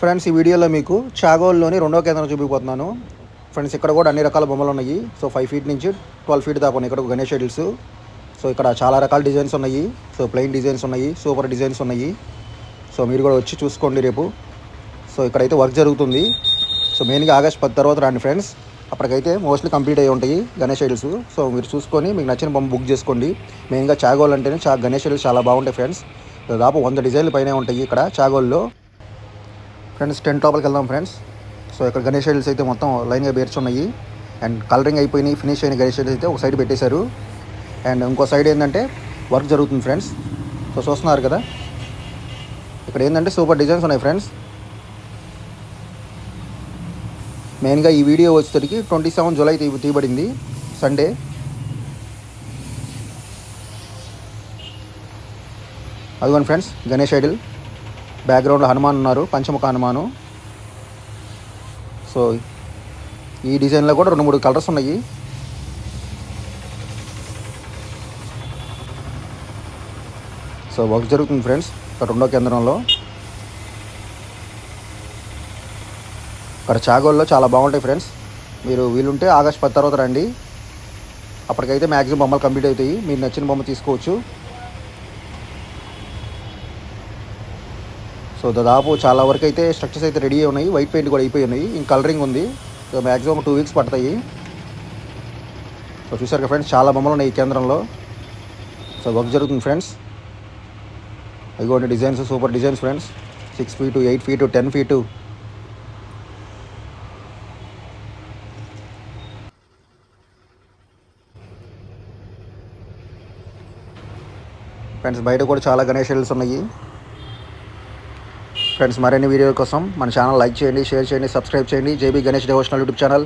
Friends ఈ వీడియోలో మీకు చాగోల్లోని రెండో కేంద్రం చూపిపోతున్నాను. ఫ్రెండ్స్ ఇక్కడ కూడా అన్ని రకాల బొమ్మలు ఉన్నాయి. సో 5 ఫీట్ నుంచి 12 ఫీట్ దాకా ఉన్నాయి. ఇక్కడ గణేష్ ఐడల్స్. సో ఇక్కడ చాలా రకాల డిజైన్స్ ఉన్నాయి. సో ప్లెయిన్ డిజైన్స్ ఉన్నాయి, సూపర్ డిజైన్స్ ఉన్నాయి. సో మీరు కూడా వచ్చి చూసుకోండి రేపు. సో ఇక్కడైతే వర్క్ జరుగుతుంది. సో మెయిన్గా ఆగస్ట్ 10 తర్వాత రండి ఫ్రెండ్స్. అప్పటికైతే మోస్ట్లీ కంప్లీట్ అయ్యి ఉంటాయి గణేష్ ఐడల్స్. సో మీరు చూసుకొని మీకు నచ్చిన బొమ్మ బుక్ చేసుకోండి. మెయిన్గా చాగోల్ అంటేనే గణేష్ ఐడల్స్ చాలా బాగుంటాయి ఫ్రెండ్స్. దాదాపు 100 డిజైన్లు పైనే ఉంటాయి ఇక్కడ చాగోల్లో. ఫ్రెండ్స్ టెంట్ లోపలికి వెళ్దాం ఫ్రెండ్స్. సో ఇక్కడ గణేష్ ఐడల్స్ అయితే మొత్తం లైన్గా పేర్చున్నాయి. అండ్ కలరింగ్ అయిపోయినాయి, ఫినిష్ అయిన గణేష్ ఐడల్స్ అయితే ఒక సైడ్ పెట్టేశారు. అండ్ ఇంకో సైడ్ ఏంటంటే వర్క్ జరుగుతుంది ఫ్రెండ్స్. సో చూస్తున్నారు కదా, ఇక్కడ ఏంటంటే సూపర్ డిజైన్స్ ఉన్నాయి ఫ్రెండ్స్. మెయిన్గా ఈ వీడియో వచ్చేసరికి 27 జూలై తీయబడింది, సండే. అదిగోండి ఫ్రెండ్స్ గణేష్ ఐడల్. బ్యాక్గ్రౌండ్లో హనుమాన్ ఉన్నారు, పంచముఖ హనుమాను. సో ఈ డిజైన్లో కూడా 2-3 కలర్స్ ఉన్నాయి. సో వర్క్ జరుగుతుంది ఫ్రెండ్స్ ఇక్కడ రెండో కేంద్రంలో. ఇక్కడ చాగోల్లో చాలా బాగుంటాయి ఫ్రెండ్స్. మీరు వీలుంటే ఆగస్ట్ 10 తర్వాత రండి. అప్పటికైతే మ్యాక్సిమం బొమ్మలు కంప్లీట్ అవుతాయి. మీరు నచ్చిన బొమ్మ తీసుకోవచ్చు. సో దాదాపు చాలా వరకు అయితే స్ట్రక్చర్స్ అయితే రెడీ అయి ఉన్నాయి. వైట్ పెయింట్ కూడా అయిపోయి ఉన్నాయి. ఇంక కలరింగ్ ఉంది. సో మ్యాక్సిమం 2 వీక్స్ పడతాయి. సో చూసారు కదా ఫ్రెండ్స్, చాలా బొమ్మలు ఉన్నాయి ఈ కేంద్రంలో. సో వర్క్ జరుగుతుంది ఫ్రెండ్స్. అదిగోండి designs, super designs friends. 6 feet, 8 feet, 10 feet. Friends బయట కూడా చాలా గణేష్ ఐడల్స్ ఉన్నాయి. ఫ్రెండ్స్ మరిన్ని వీడియోల కోసం మన ఛానల్ లైక్ చేయండి, షేర్ చేయండి, సబ్స్క్రైబ్ చేయండి. JB Ganesh devotional YouTube channel.